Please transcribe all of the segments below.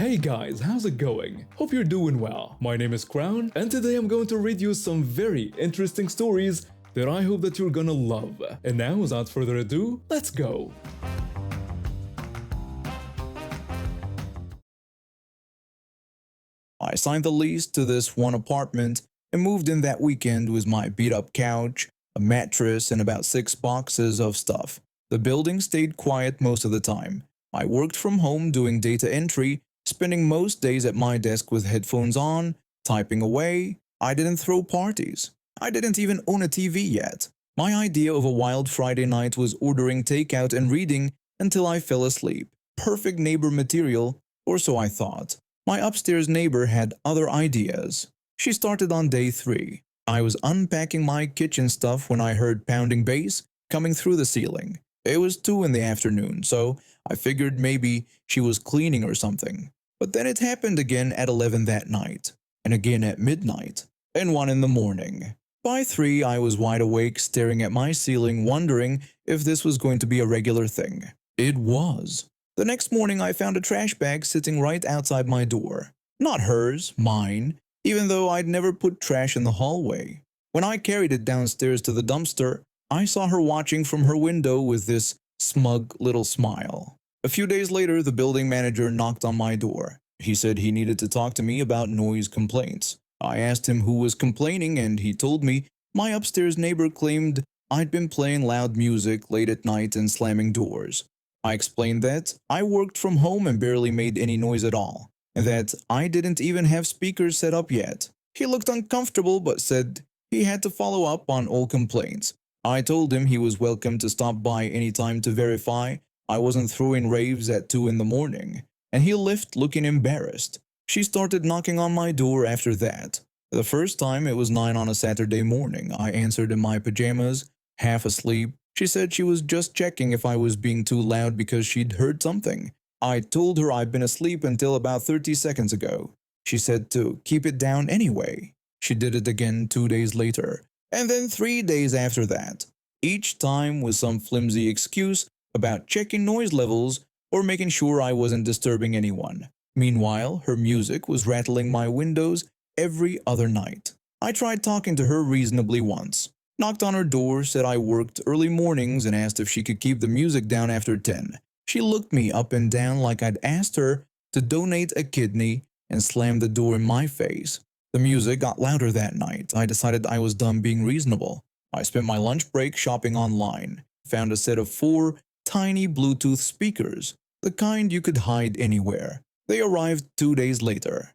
Hey guys, how's it going? Hope you're doing well. My name is Crown, and today I'm going to read you some very interesting stories that I hope that you're gonna love. And now, without further ado, let's go! I signed the lease to this one apartment and moved in that weekend with my beat-up couch, a mattress, and about 6 boxes of stuff. The building stayed quiet most of the time. I worked from home doing data entry, spending most days at my desk with headphones on, typing away. I didn't throw parties. I didn't even own a TV yet. My idea of a wild Friday night was ordering takeout and reading until I fell asleep. Perfect neighbor material, or so I thought. My upstairs neighbor had other ideas. She started on day 3. I was unpacking my kitchen stuff when I heard pounding bass coming through the ceiling. It was 2 in the afternoon, so I figured maybe she was cleaning or something. But then it happened again at 11 that night, and again at midnight, and 1 in the morning. By 3, I was wide awake staring at my ceiling, wondering if this was going to be a regular thing. It was. The next morning I found a trash bag sitting right outside my door. Not hers, mine, even though I'd never put trash in the hallway. When I carried it downstairs to the dumpster, I saw her watching from her window with this smug little smile. A few days later, the building manager knocked on my door. He said he needed to talk to me about noise complaints. I asked him who was complaining, and he told me my upstairs neighbor claimed I'd been playing loud music late at night and slamming doors. I explained that I worked from home and barely made any noise at all, and that I didn't even have speakers set up yet. He looked uncomfortable but said he had to follow up on all complaints. I told him he was welcome to stop by any time to verify I wasn't throwing raves at 2 in the morning, and he left looking embarrassed. She started knocking on my door after that. The first time it was 9 on a Saturday morning. I answered in my pajamas, half asleep. She said she was just checking if I was being too loud because she'd heard something. I told her I'd been asleep until about 30 seconds ago. She said to keep it down anyway. She did it again 2 days later, and then 3 days after that. Each time with some flimsy excuse about checking noise levels or making sure I wasn't disturbing anyone. Meanwhile, her music was rattling my windows every other night. I tried talking to her reasonably once. Knocked on her door, said I worked early mornings, and asked if she could keep the music down after 10. She looked me up and down like I'd asked her to donate a kidney and slammed the door in my face. The music got louder that night. I decided I was done being reasonable. I spent my lunch break shopping online, found a set of 4 tiny Bluetooth speakers, the kind you could hide anywhere. They arrived 2 days later.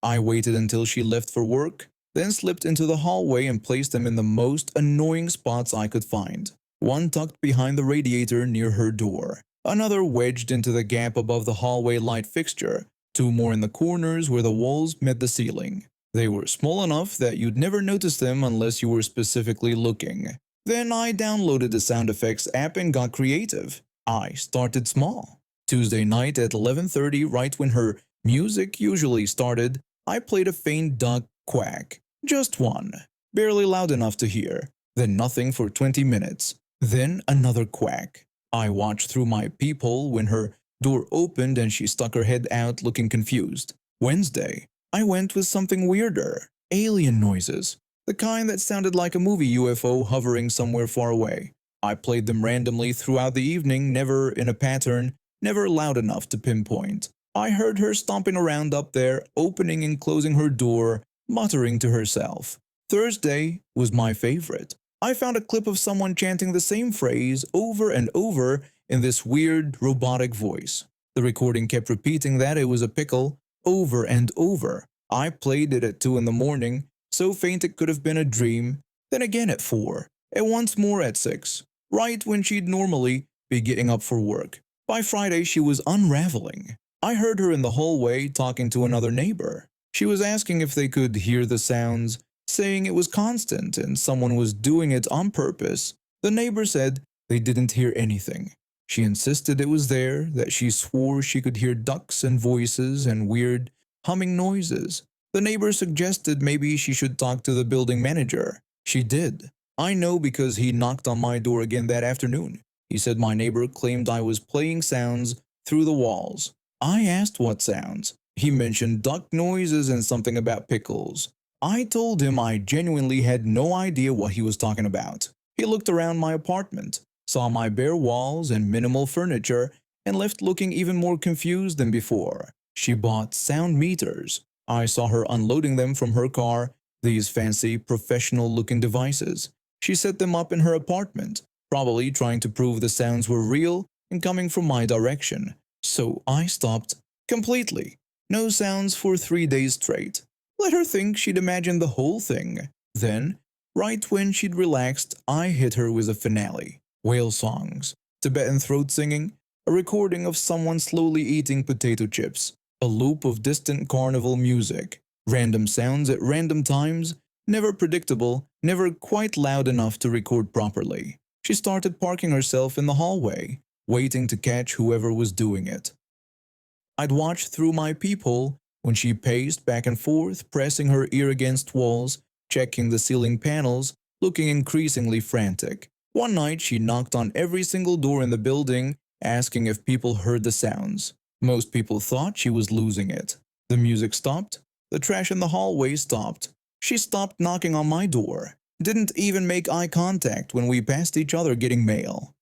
I waited until she left for work, then slipped into the hallway and placed them in the most annoying spots I could find. One tucked behind the radiator near her door, another wedged into the gap above the hallway light fixture, 2 more in the corners where the walls met the ceiling. They were small enough that you'd never notice them unless you were specifically looking. Then I downloaded the sound effects app and got creative. I started small. Tuesday night at 11:30, right when her music usually started, I played a faint duck quack. Just one, barely loud enough to hear. Then nothing for 20 minutes. Then another quack. I watched through my peephole when her door opened and she stuck her head out looking confused. Wednesday, I went with something weirder. Alien noises. The kind that sounded like a movie UFO hovering somewhere far away. I played them randomly throughout the evening, never in a pattern, never loud enough to pinpoint. I heard her stomping around up there, opening and closing her door, muttering to herself. Thursday was my favorite. I found a clip of someone chanting the same phrase over and over in this weird, robotic voice. The recording kept repeating that it was a pickle over and over. I played it at 2 in the morning, so faint it could have been a dream, then again at 4, and once more at 6, right when she'd normally be getting up for work. By Friday, she was unraveling. I heard her in the hallway talking to another neighbor. She was asking if they could hear the sounds, saying it was constant and someone was doing it on purpose. The neighbor said they didn't hear anything. She insisted it was there, that she swore she could hear ducks and voices and weird humming noises. The neighbor suggested maybe she should talk to the building manager. She did. I know because he knocked on my door again that afternoon. He said my neighbor claimed I was playing sounds through the walls. I asked what sounds. He mentioned duck noises and something about pickles. I told him I genuinely had no idea what he was talking about. He looked around my apartment, saw my bare walls and minimal furniture, and left looking even more confused than before. She bought sound meters. I saw her unloading them from her car, these fancy, professional looking devices. She set them up in her apartment, probably trying to prove the sounds were real and coming from my direction. So I stopped completely. No sounds for 3 days straight. Let her think she'd imagined the whole thing. Then, right when she'd relaxed, I hit her with a finale. Whale songs, Tibetan throat singing, a recording of someone slowly eating potato chips, a loop of distant carnival music, random sounds at random times, never predictable, never quite loud enough to record properly. She started parking herself in the hallway, waiting to catch whoever was doing it. I'd watch through my peephole when she paced back and forth, pressing her ear against walls, checking the ceiling panels, looking increasingly frantic. One night she knocked on every single door in the building, asking if people heard the sounds. Most people thought she was losing it. The music stopped. The trash in the hallway stopped. She stopped knocking on my door. Didn't even make eye contact when we passed each other getting mail.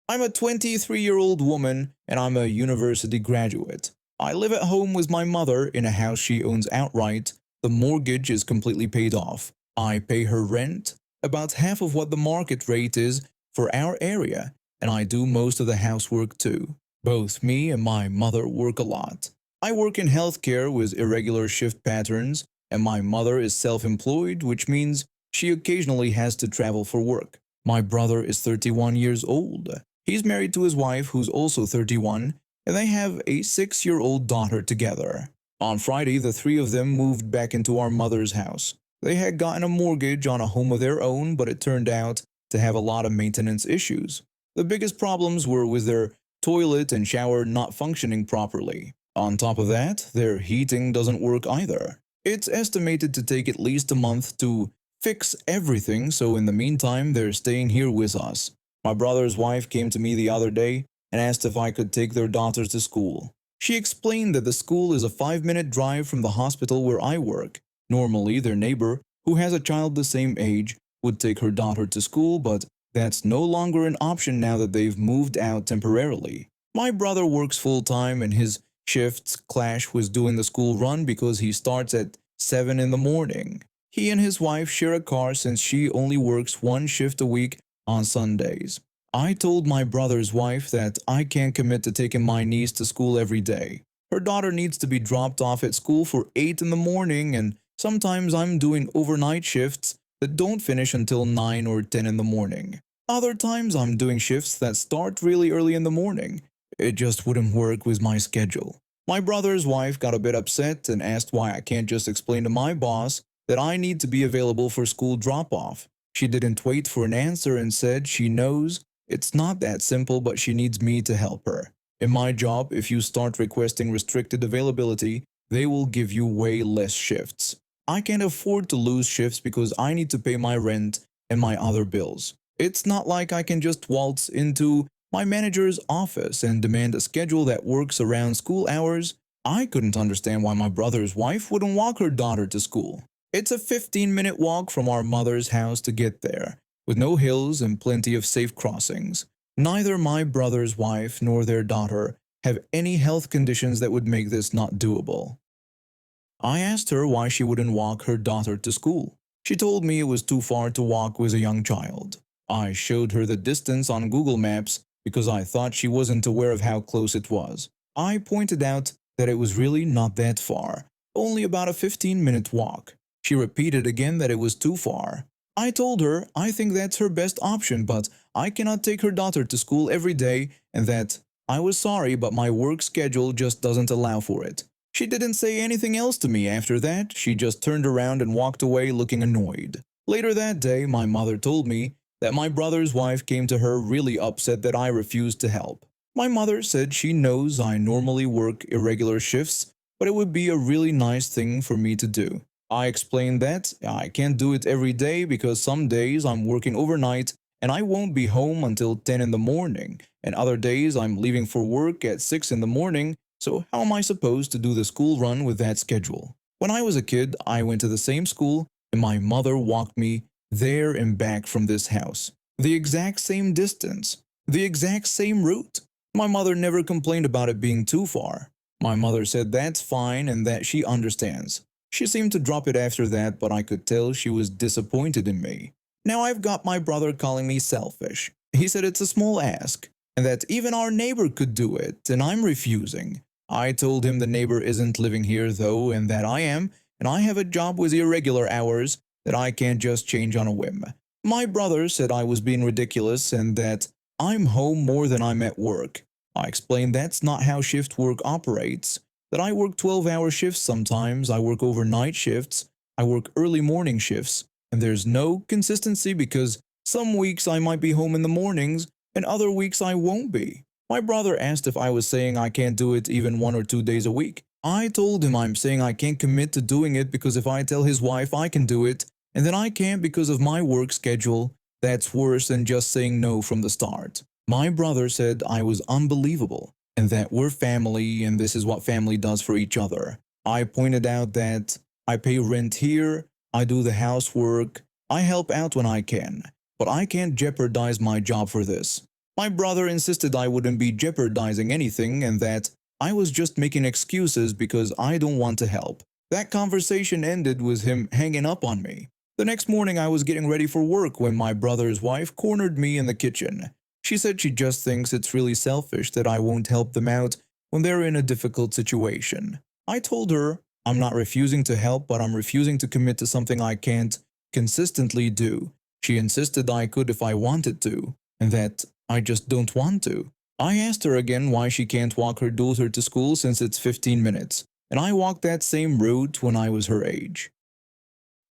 I'm a 23-year-old woman and I'm a university graduate. I live at home with my mother in a house she owns outright. The mortgage is completely paid off. I pay her rent, about half of what the market rate is for our area, and I do most of the housework too. Both me and my mother work a lot. I work in healthcare with irregular shift patterns, and my mother is self-employed, which means she occasionally has to travel for work. My brother is 31 years old. He's married to his wife, who's also 31, and they have a 6-year-old daughter together. On Friday, the three of them moved back into our mother's house. They had gotten a mortgage on a home of their own, but it turned out to have a lot of maintenance issues. The biggest problems were with their toilet and shower not functioning properly. On top of that, their heating doesn't work either. It's estimated to take at least a month to fix everything, so in the meantime, they're staying here with us. My brother's wife came to me the other day and asked if I could take their daughters to school. She explained that the school is a 5-minute drive from the hospital where I work. Normally, their neighbor, who has a child the same age, would take her daughter to school, but that's no longer an option now that they've moved out temporarily. My brother works full-time and his shifts clash with doing the school run because he starts at 7 in the morning. He and his wife share a car since she only works one shift a week on Sundays. I told my brother's wife that I can't commit to taking my niece to school every day. Her daughter needs to be dropped off at school for 8 in the morning, and sometimes I'm doing overnight shifts that don't finish until 9 or 10 in the morning. Other times I'm doing shifts that start really early in the morning. It just wouldn't work with my schedule. My brother's wife got a bit upset and asked why I can't just explain to my boss that I need to be available for school drop-off. She didn't wait for an answer and said she knows it's not that simple, but she needs me to help her. In my job, if you start requesting restricted availability, they will give you way less shifts. I can't afford to lose shifts because I need to pay my rent and my other bills. It's not like I can just waltz into my manager's office and demand a schedule that works around school hours. I couldn't understand why my brother's wife wouldn't walk her daughter to school. It's a 15-minute walk from our mother's house to get there, with no hills and plenty of safe crossings. Neither my brother's wife nor their daughter have any health conditions that would make this not doable. I asked her why she wouldn't walk her daughter to school. She told me it was too far to walk with a young child. I showed her the distance on Google Maps because I thought she wasn't aware of how close it was. I pointed out that it was really not that far, only about a 15-minute walk. She repeated again that it was too far. I told her I think that's her best option, but I cannot take her daughter to school every day and that I was sorry, but my work schedule just doesn't allow for it. She didn't say anything else to me after that. She just turned around and walked away looking annoyed. Later that day, my mother told me that my brother's wife came to her really upset that I refused to help. My mother said she knows I normally work irregular shifts, but it would be a really nice thing for me to do. I explained that I can't do it every day because some days I'm working overnight and I won't be home until 10 in the morning, and other days I'm leaving for work at 6 in the morning, so how am I supposed to do the school run with that schedule? When I was a kid, I went to the same school, and my mother walked me there and back from this house. The exact same distance, the exact same route. My mother never complained about it being too far. My mother said that's fine and that she understands. She seemed to drop it after that, but I could tell she was disappointed in me. Now I've got my brother calling me selfish. He said it's a small ask, and that even our neighbor could do it, and I'm refusing. I told him the neighbor isn't living here though, and that I am, and I have a job with irregular hours that I can't just change on a whim. My brother said I was being ridiculous and that I'm home more than I'm at work. I explained that's not how shift work operates, that I work 12-hour shifts sometimes, I work overnight shifts, I work early morning shifts, and there's no consistency because some weeks I might be home in the mornings and other weeks I won't be. My brother asked if I was saying I can't do it even 1 or 2 days a week. I told him I'm saying I can't commit to doing it because if I tell his wife I can do it, and then I can't because of my work schedule, that's worse than just saying no from the start. My brother said I was unbelievable, and that we're family and this is what family does for each other. I pointed out that I pay rent here, I do the housework, I help out when I can, but I can't jeopardize my job for this. My brother insisted I wouldn't be jeopardizing anything and that I was just making excuses because I don't want to help. That conversation ended with him hanging up on me. The next morning I was getting ready for work when my brother's wife cornered me in the kitchen. She said she just thinks it's really selfish that I won't help them out when they're in a difficult situation. I told her I'm not refusing to help, but I'm refusing to commit to something I can't consistently do. She insisted I could if I wanted to, and that I just don't want to. I asked her again why she can't walk her daughter to school since it's 15 minutes, and I walked that same route when I was her age.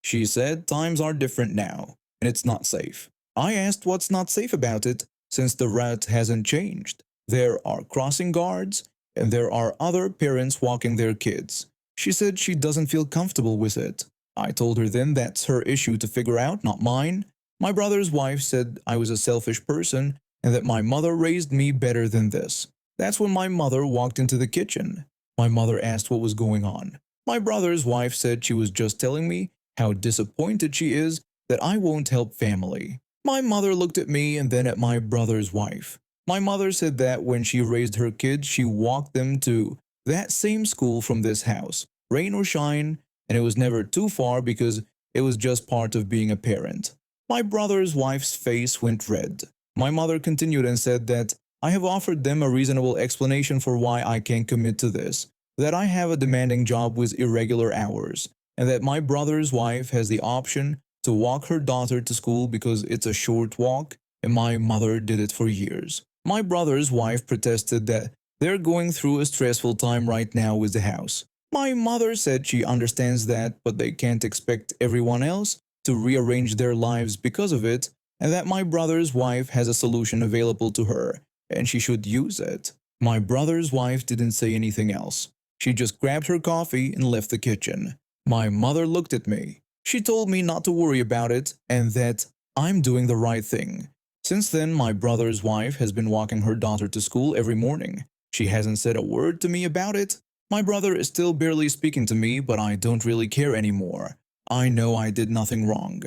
She said times are different now, and it's not safe. I asked what's not safe about it, since the route hasn't changed. There are crossing guards, and there are other parents walking their kids. She said she doesn't feel comfortable with it. I told her then that's her issue to figure out, not mine. My brother's wife said I was a selfish person, and that my mother raised me better than this. That's when my mother walked into the kitchen. My mother asked what was going on. My brother's wife said she was just telling me how disappointed she is that I won't help family. My mother looked at me and then at my brother's wife. My mother said that when she raised her kids, she walked them to that same school from this house, rain or shine, and it was never too far because it was just part of being a parent. My brother's wife's face went red. My mother continued and said that I have offered them a reasonable explanation for why I can't commit to this, that I have a demanding job with irregular hours, and that my brother's wife has the option to walk her daughter to school because it's a short walk, and my mother did it for years. My brother's wife protested that they're going through a stressful time right now with the house. My mother said she understands that, but they can't expect everyone else to rearrange their lives because of it, and that my brother's wife has a solution available to her, and she should use it. My brother's wife didn't say anything else. She just grabbed her coffee and left the kitchen. My mother looked at me. She told me not to worry about it and that I'm doing the right thing. Since then, my brother's wife has been walking her daughter to school every morning. She hasn't said a word to me about it. My brother is still barely speaking to me, but I don't really care anymore. I know I did nothing wrong.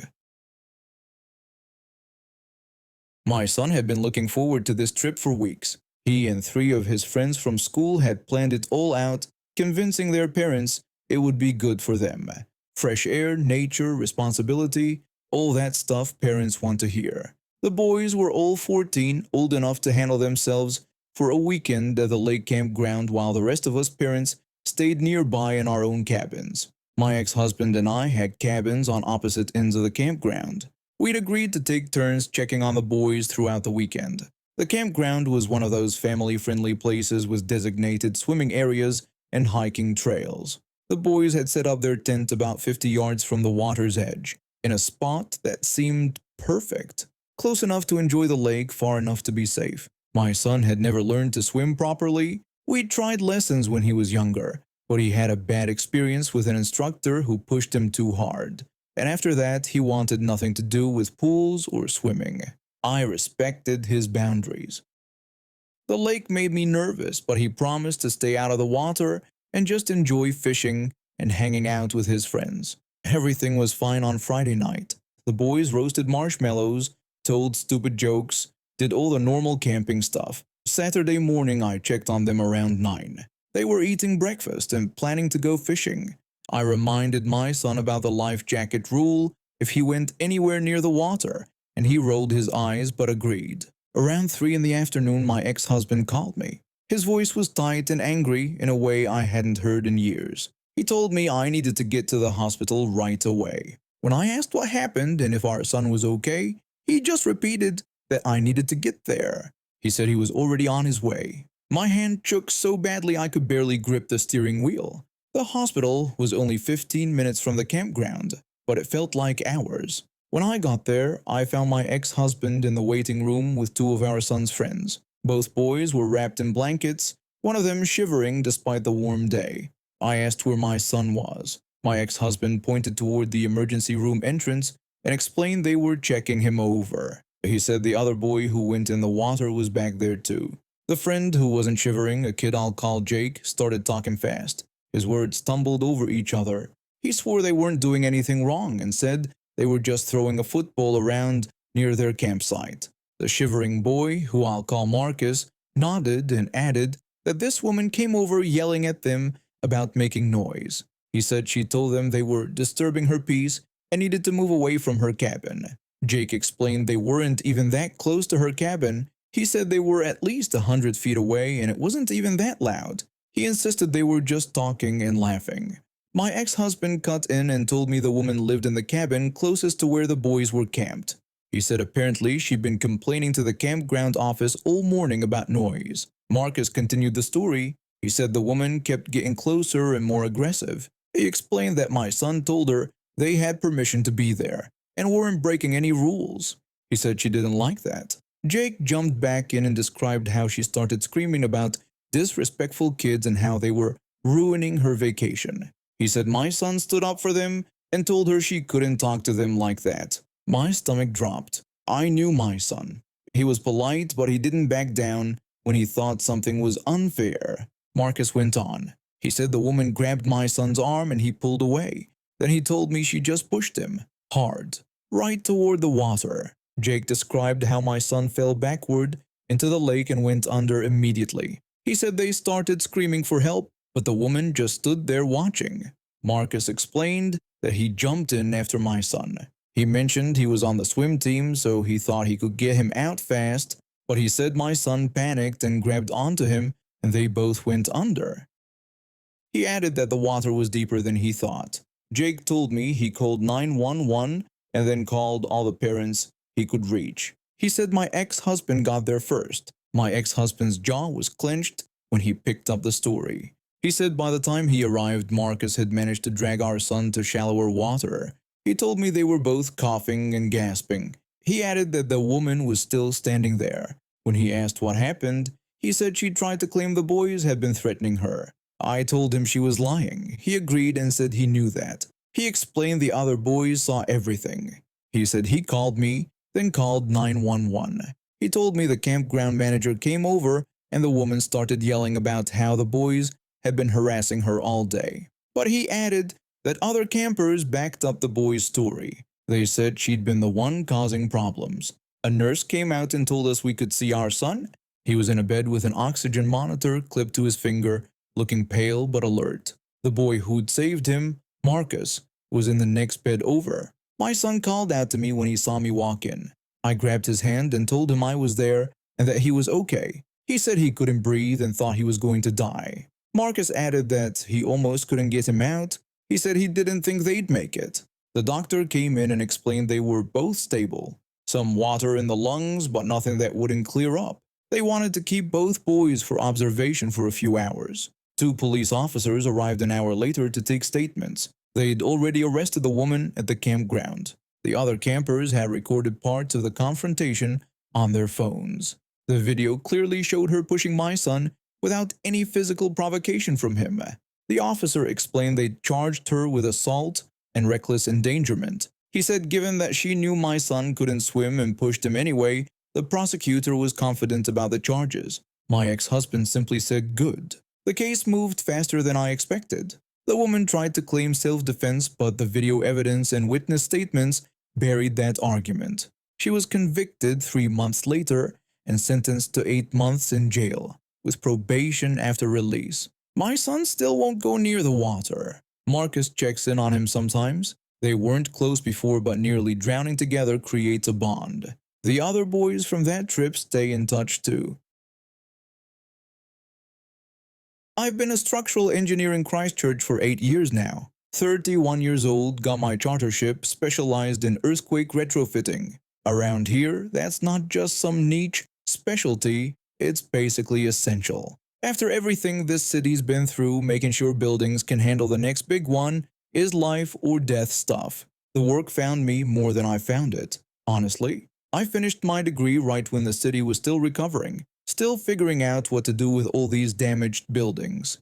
My son had been looking forward to this trip for weeks. He and 3 of his friends from school had planned it all out, convincing their parents it would be good for them. Fresh air, nature, responsibility, all that stuff parents want to hear. The boys were all 14, old enough to handle themselves for a weekend at the lake campground while the rest of us parents stayed nearby in our own cabins. My ex-husband and I had cabins on opposite ends of the campground. We'd agreed to take turns checking on the boys throughout the weekend. The campground was one of those family-friendly places with designated swimming areas and hiking trails. The boys had set up their tent about 50 yards from the water's edge, in a spot that seemed perfect, close enough to enjoy the lake, far enough to be safe. My son had never learned to swim properly. We'd tried lessons when he was younger, but he had a bad experience with an instructor who pushed him too hard. And after that, he wanted nothing to do with pools or swimming. I respected his boundaries. The lake made me nervous, but he promised to stay out of the water and just enjoy fishing and hanging out with his friends. Everything was fine on Friday night. The boys roasted marshmallows, told stupid jokes, did all the normal camping stuff. Saturday morning, I checked on them around 9. They were eating breakfast and planning to go fishing. I reminded my son about the life jacket rule if he went anywhere near the water, and he rolled his eyes but agreed. Around 3 in the afternoon, my ex-husband called me. His voice was tight and angry in a way I hadn't heard in years. He told me I needed to get to the hospital right away. When I asked what happened and if our son was okay, he just repeated that I needed to get there. He said he was already on his way. My hand shook so badly I could barely grip the steering wheel. The hospital was only 15 minutes from the campground, but it felt like hours. When I got there, I found my ex-husband in the waiting room with 2 of our son's friends. Both boys were wrapped in blankets, one of them shivering despite the warm day. I asked where my son was. My ex-husband pointed toward the emergency room entrance and explained they were checking him over. He said the other boy who went in the water was back there too. The friend who wasn't shivering, a kid I'll call Jake, started talking fast. His words stumbled over each other. He swore they weren't doing anything wrong and said they were just throwing a football around near their campsite. The shivering boy, who I'll call Marcus, nodded and added that this woman came over yelling at them about making noise. He said she told them they were disturbing her peace and needed to move away from her cabin. Jake explained they weren't even that close to her cabin. He said they were at least 100 feet away and it wasn't even that loud. He insisted they were just talking and laughing. My ex-husband cut in and told me the woman lived in the cabin closest to where the boys were camped. He said apparently she'd been complaining to the campground office all morning about noise. Marcus continued the story. He said the woman kept getting closer and more aggressive. He explained that my son told her they had permission to be there and weren't breaking any rules. He said she didn't like that. Jake jumped back in and described how she started screaming about disrespectful kids and how they were ruining her vacation. He said my son stood up for them and told her she couldn't talk to them like that. My stomach dropped. I knew my son. He was polite, but he didn't back down when he thought something was unfair. Marcus went on. He said the woman grabbed my son's arm and he pulled away. Then he told me she just pushed him, hard, right toward the water. Jake described how my son fell backward into the lake and went under immediately. He said they started screaming for help, but the woman just stood there watching. Marcus explained that he jumped in after my son. He mentioned he was on the swim team, so he thought he could get him out fast, but he said my son panicked and grabbed onto him and they both went under. He added that the water was deeper than he thought. Jake told me he called 911 and then called all the parents he could reach. He said my ex-husband got there first. My ex-husband's jaw was clenched when he picked up the story. He said by the time he arrived, Marcus had managed to drag our son to shallower water. He told me they were both coughing and gasping. He added that the woman was still standing there. When he asked what happened, he said she tried to claim the boys had been threatening her. I told him she was lying. He agreed and said he knew that. He explained the other boys saw everything. He said he called me, then called 911. He told me the campground manager came over and the woman started yelling about how the boys had been harassing her all day. But he added that other campers backed up the boys' story. They said she'd been the one causing problems. A nurse came out and told us we could see our son. He was in a bed with an oxygen monitor clipped to his finger, looking pale but alert. The boy who'd saved him, Marcus, was in the next bed over. My son called out to me when he saw me walk in. I grabbed his hand and told him I was there and that he was okay. He said he couldn't breathe and thought he was going to die. Marcus added that he almost couldn't get him out. He said he didn't think they'd make it. The doctor came in and explained they were both stable. Some water in the lungs, but nothing that wouldn't clear up. They wanted to keep both boys for observation for a few hours. 2 police officers arrived an hour later to take statements. They'd already arrested the woman at the campground. The other campers had recorded parts of the confrontation on their phones. The video clearly showed her pushing my son without any physical provocation from him. The officer explained they charged her with assault and reckless endangerment. He said given that she knew my son couldn't swim and pushed him anyway, The prosecutor was confident about the charges. My ex-husband simply said good. The case moved faster than I expected. The woman tried to claim self-defense, but the video evidence and witness statements buried that argument. She was convicted 3 months later and sentenced to 8 months in jail, with probation after release. My son still won't go near the water. Marcus checks in on him sometimes. They weren't close before, but nearly drowning together creates a bond. The other boys from that trip stay in touch too. I've been a structural engineer in Christchurch for 8 years now. 31 years old, got my chartership, specialized in earthquake retrofitting. Around here, that's not just some niche specialty, it's basically essential. After everything this city's been through, making sure buildings can handle the next big one is life or death stuff. The work found me more than I found it. Honestly, I finished my degree right when the city was still recovering, still figuring out what to do with all these damaged buildings.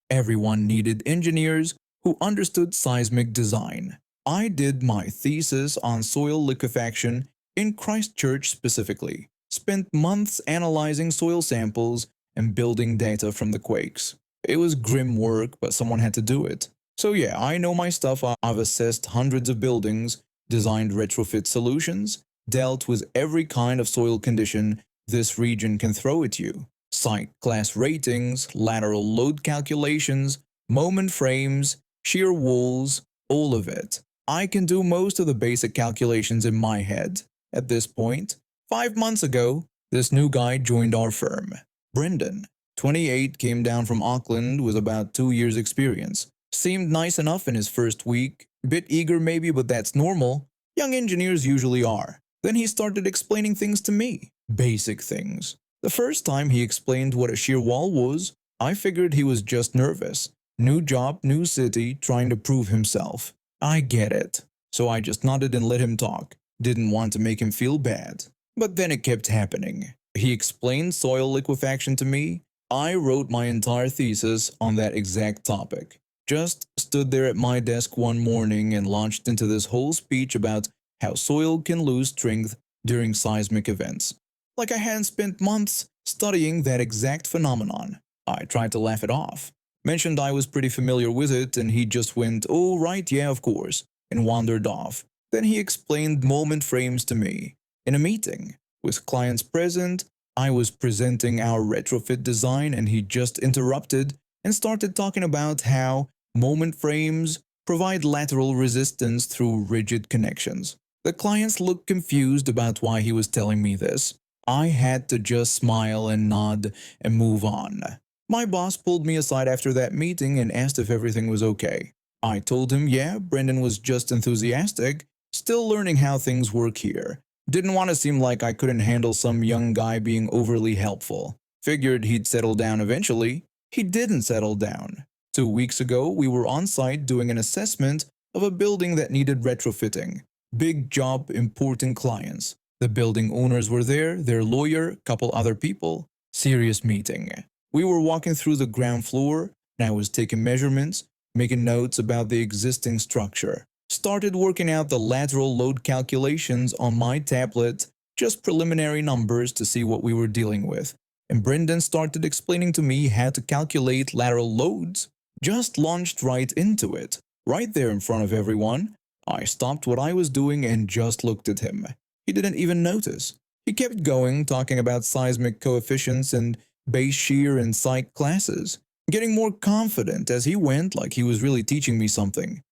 Everyone needed engineers who understood seismic design. I did my thesis on soil liquefaction in Christchurch specifically, spent months analyzing soil samples and building data from the quakes. It was grim work, but someone had to do it. So yeah, I know my stuff. I've assessed hundreds of buildings, designed retrofit solutions, dealt with every kind of soil condition this region can throw at you. Site class ratings, lateral load calculations, moment frames, shear walls, all of it. I can do most of the basic calculations in my head. At this point, 5 months ago, this new guy joined our firm. Brendan, 28, came down from Auckland with about 2 years experience. Seemed nice enough in his first week, bit eager maybe, but that's normal. Young engineers usually are. Then he started explaining things to me. Basic things. The first time he explained what a shear wall was, I figured he was just nervous. New job, new city, trying to prove himself. I get it. So I just nodded and let him talk. Didn't want to make him feel bad. But then it kept happening. He explained soil liquefaction to me. I wrote my entire thesis on that exact topic. Just stood there at my desk one morning and launched into this whole speech about how soil can lose strength during seismic events. Like I hadn't spent months studying that exact phenomenon. I tried to laugh it off. Mentioned I was pretty familiar with it, and he just went, "Oh right, yeah, of course," and wandered off. Then he explained moment frames to me. In a meeting, with clients present, I was presenting our retrofit design and he just interrupted and started talking about how moment frames provide lateral resistance through rigid connections. The clients looked confused about why he was telling me this. I had to just smile and nod and move on. My boss pulled me aside after that meeting and asked if everything was okay. I told him, yeah, Brendan was just enthusiastic, still learning how things work here. Didn't want to seem like I couldn't handle some young guy being overly helpful. Figured he'd settle down eventually. He didn't settle down. 2 weeks ago, we were on site doing an assessment of a building that needed retrofitting. Big job, important clients. The building owners were there, their lawyer, couple other people. Serious meeting. We were walking through the ground floor, and I was taking measurements, making notes about the existing structure. Started working out the lateral load calculations on my tablet, just preliminary numbers to see what we were dealing with. And Brendan started explaining to me how to calculate lateral loads. Just launched right into it, right there in front of everyone. I stopped what I was doing and just looked at him. He didn't even notice. He kept going, talking about seismic coefficients and base shear and psych classes, getting more confident as he went, like he was really teaching me something.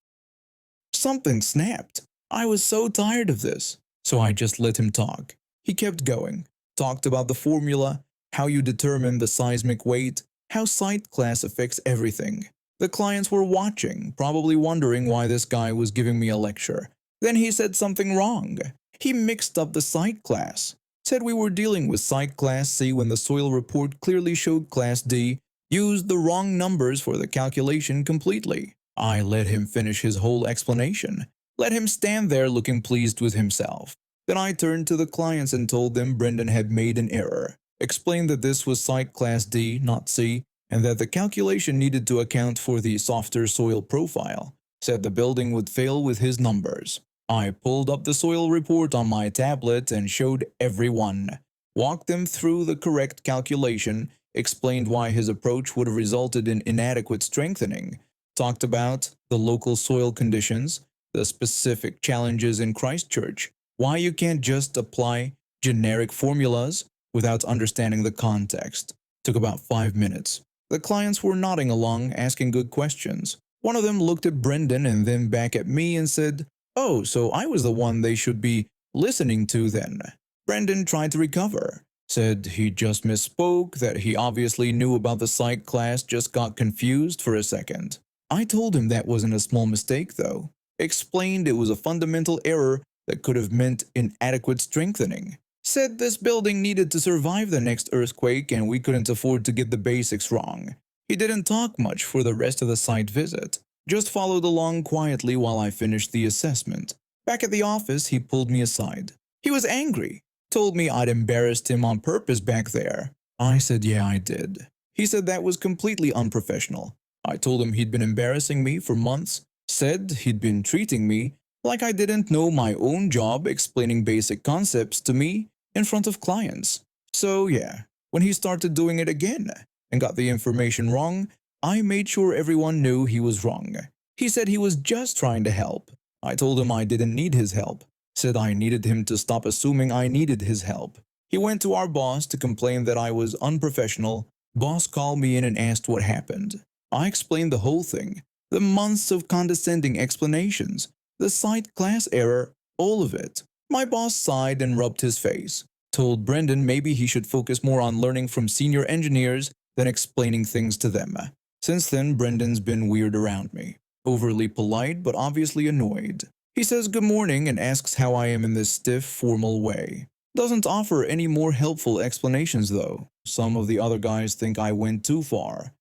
Something snapped. I was so tired of this, so I just let him talk. He kept going, talked about the formula, how you determine the seismic weight, how site class affects everything. The clients were watching, probably wondering why this guy was giving me a lecture. Then he said something wrong. He mixed up the site class. Said we were dealing with site class C when the soil report clearly showed class D, used the wrong numbers for the calculation completely. I let him finish his whole explanation, let him stand there looking pleased with himself. Then I turned to the clients and told them Brendan had made an error, explained that this was site class D, not C, and that the calculation needed to account for the softer soil profile, said the building would fail with his numbers. I pulled up the soil report on my tablet and showed everyone, walked them through the correct calculation, explained why his approach would have resulted in inadequate strengthening, talked about the local soil conditions, the specific challenges in Christchurch, why you can't just apply generic formulas without understanding the context. Took about 5 minutes. The clients were nodding along, asking good questions. One of them looked at Brendan and then back at me and said, "Oh, so I was the one they should be listening to then." Brendan tried to recover, said he just misspoke, that he obviously knew about the psych class, just got confused for a second. I told him that wasn't a small mistake though. Explained it was a fundamental error that could have meant inadequate strengthening. Said this building needed to survive the next earthquake and we couldn't afford to get the basics wrong. He didn't talk much for the rest of the site visit, just followed along quietly while I finished the assessment. Back at the office, he pulled me aside. He was angry, told me I'd embarrassed him on purpose back there. I said yeah, I did. He said that was completely unprofessional. I told him he'd been embarrassing me for months, said he'd been treating me like I didn't know my own job, explaining basic concepts to me in front of clients. So yeah, when he started doing it again and got the information wrong, I made sure everyone knew he was wrong. He said he was just trying to help. I told him I didn't need his help, said I needed him to stop assuming I needed his help. He went to our boss to complain that I was unprofessional. Boss called me in and asked what happened. I explained the whole thing, the months of condescending explanations, the site class error, all of it. My boss sighed and rubbed his face, told Brendan maybe he should focus more on learning from senior engineers than explaining things to them. Since then, Brendan's been weird around me, overly polite but obviously annoyed. He says good morning and asks how I am in this stiff, formal way. Doesn't offer any more helpful explanations though. Some of the other guys think I went too far.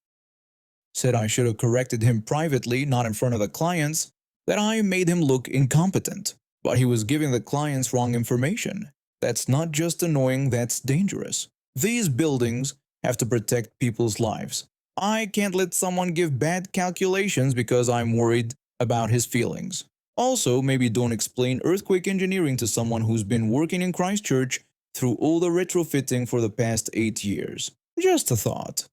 Said I should have corrected him privately, not in front of the clients, that I made him look incompetent. But he was giving the clients wrong information. That's not just annoying, that's dangerous. These buildings have to protect people's lives. I can't let someone give bad calculations because I'm worried about his feelings. Also, maybe don't explain earthquake engineering to someone who's been working in Christchurch through all the retrofitting for the past 8 years. Just a thought.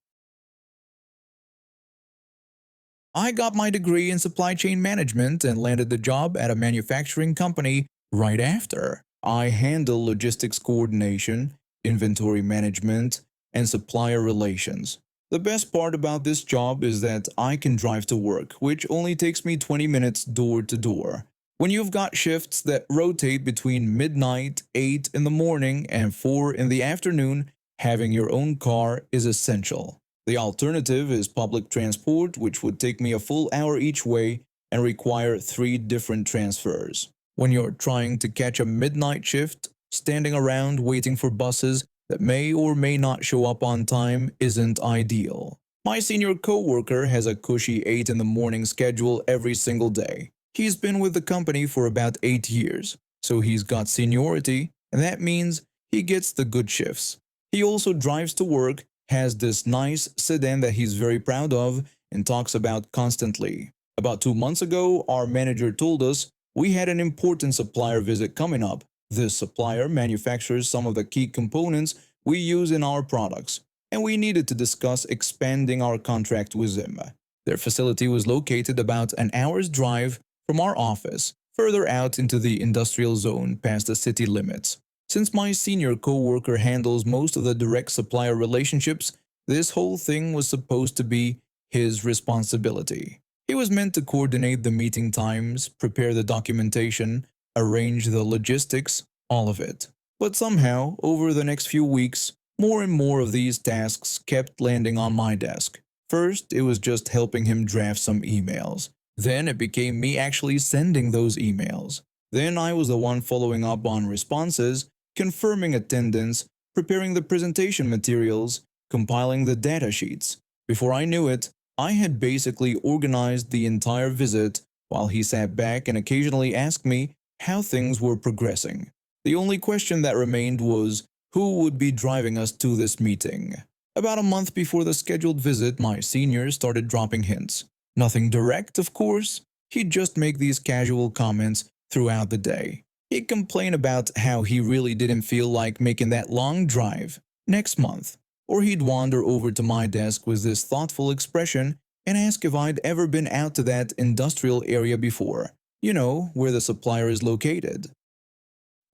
I got my degree in supply chain management and landed the job at a manufacturing company right after. I handle logistics coordination, inventory management, and supplier relations. The best part about this job is that I can drive to work, which only takes me 20 minutes door to door. When you've got shifts that rotate between midnight, 8 in the morning, and 4 in the afternoon, having your own car is essential. The alternative is public transport, which would take me a full hour each way and require 3 different transfers. When you're trying to catch a midnight shift, standing around waiting for buses that may or may not show up on time isn't ideal. My senior coworker has a cushy 8 in the morning schedule every single day. He's been with the company for about 8 years, so he's got seniority, and that means he gets the good shifts. He also drives to work, has this nice sedan that he's very proud of and talks about constantly. About 2 months ago, our manager told us we had an important supplier visit coming up. This supplier manufactures some of the key components we use in our products, and we needed to discuss expanding our contract with them. Their facility was located about an hour's drive from our office, further out into the industrial zone past the city limits. Since my senior coworker handles most of the direct supplier relationships, this whole thing was supposed to be his responsibility. He was meant to coordinate the meeting times, prepare the documentation, arrange the logistics, all of it. But somehow, over the next few weeks, more and more of these tasks kept landing on my desk. First, it was just helping him draft some emails. Then it became me actually sending those emails. Then I was the one following up on responses, confirming attendance, preparing the presentation materials, compiling the data sheets. Before I knew it, I had basically organized the entire visit while he sat back and occasionally asked me how things were progressing. The only question that remained was who would be driving us to this meeting. About a month before the scheduled visit, my senior started dropping hints. Nothing direct, of course. He'd just make these casual comments throughout the day. He'd complain about how he really didn't feel like making that long drive next month, or he'd wander over to my desk with this thoughtful expression and ask if I'd ever been out to that industrial area before, where the supplier is located.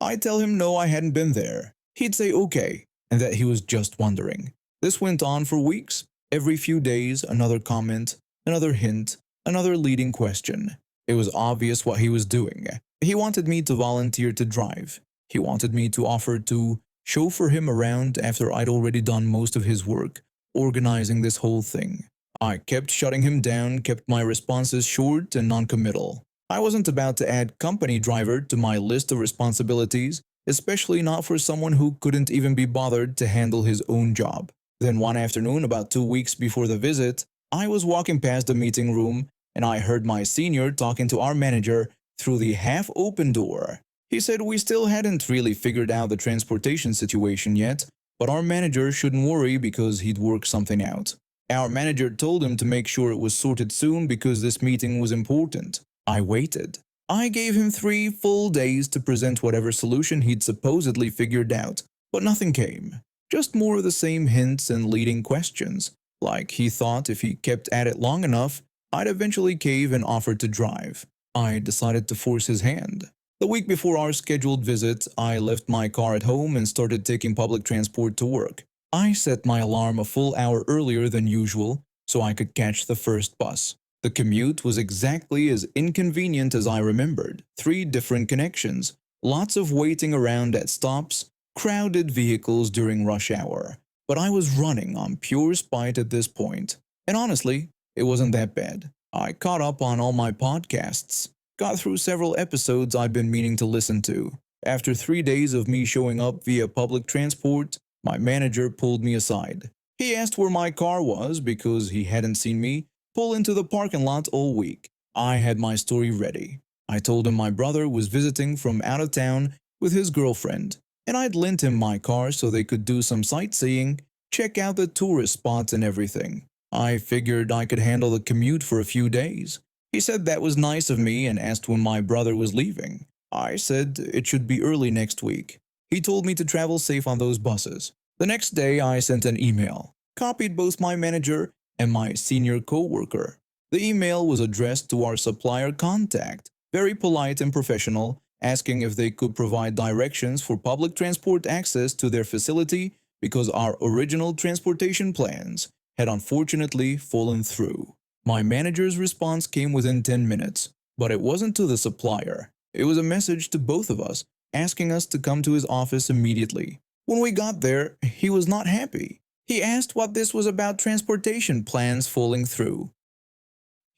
I'd tell him no, I hadn't been there. He'd say okay, and that he was just wondering. This went on for weeks. Every few days, another comment, another hint, another leading question. It was obvious what he was doing. He wanted me to volunteer to drive. He wanted me to offer to chauffeur him around after I'd already done most of his work, organizing this whole thing. I kept shutting him down, kept my responses short and non-committal. I wasn't about to add company driver to my list of responsibilities, especially not for someone who couldn't even be bothered to handle his own job. Then one afternoon, about 2 weeks before the visit, I was walking past the meeting room and I heard my senior talking to our manager through the half-open door. He said we still hadn't really figured out the transportation situation yet, but our manager shouldn't worry because he'd work something out. Our manager told him to make sure it was sorted soon because this meeting was important. I waited. I gave him 3 full days to present whatever solution he'd supposedly figured out, but nothing came. Just more of the same hints and leading questions, like he thought if he kept at it long enough, I'd eventually cave and offer to drive. I decided to force his hand. The week before our scheduled visit, I left my car at home and started taking public transport to work. I set my alarm a full hour earlier than usual so I could catch the first bus. The commute was exactly as inconvenient as I remembered. 3 different connections, lots of waiting around at stops, crowded vehicles during rush hour. But I was running on pure spite at this point. And honestly, it wasn't that bad. I caught up on all my podcasts, got through several episodes I'd been meaning to listen to. After 3 days of me showing up via public transport, my manager pulled me aside. He asked where my car was because he hadn't seen me pull into the parking lot all week. I had my story ready. I told him my brother was visiting from out of town with his girlfriend, and I'd lent him my car so they could do some sightseeing, check out the tourist spots and everything. I figured I could handle the commute for a few days. He said that was nice of me and asked when my brother was leaving. I said it should be early next week. He told me to travel safe on those buses. The next day I sent an email, copied both my manager and my senior co-worker. The email was addressed to our supplier contact, very polite and professional, asking if they could provide directions for public transport access to their facility because our original transportation plans had unfortunately fallen through. My manager's response came within 10 minutes, but it wasn't to the supplier. It was a message to both of us, asking us to come to his office immediately. When we got there, he was not happy. He asked what this was about transportation plans falling through.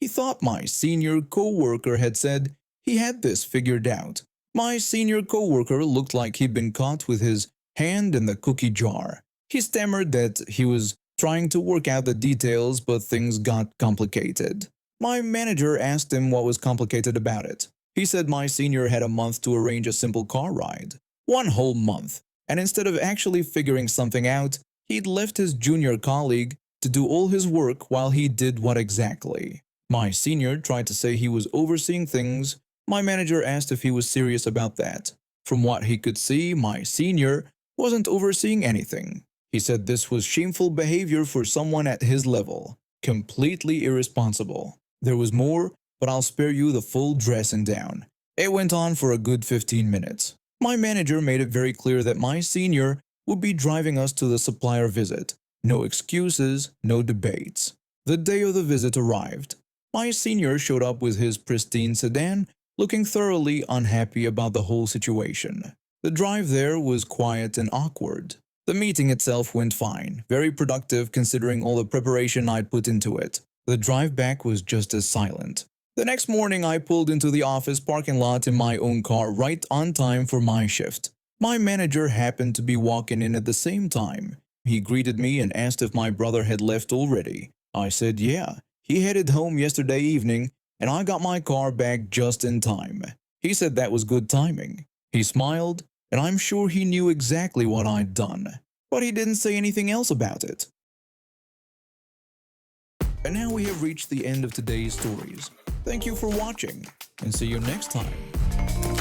He thought my senior co-worker had said he had this figured out. My senior co-worker looked like he'd been caught with his hand in the cookie jar. He stammered that he was trying to work out the details, but things got complicated. My manager asked him what was complicated about it. He said my senior had a month to arrange a simple car ride. 1 whole month. And instead of actually figuring something out, he'd left his junior colleague to do all his work while he did what exactly. My senior tried to say he was overseeing things. My manager asked if he was serious about that. From what he could see, my senior wasn't overseeing anything. He said this was shameful behavior for someone at his level. Completely irresponsible. There was more, but I'll spare you the full dressing down. It went on for a good 15 minutes. My manager made it very clear that my senior would be driving us to the supplier visit. No excuses, no debates. The day of the visit arrived. My senior showed up with his pristine sedan, looking thoroughly unhappy about the whole situation. The drive there was quiet and awkward. The meeting itself went fine, very productive considering all the preparation I'd put into it. The drive back was just as silent. The next morning I pulled into the office parking lot in my own car right on time for my shift. My manager happened to be walking in at the same time. He greeted me and asked if my brother had left already. I said yeah, he headed home yesterday evening and I got my car back just in time. He said that was good timing. He smiled, and I'm sure he knew exactly what I'd done, but he didn't say anything else about it. And now we have reached the end of today's stories. Thank you for watching, and see you next time.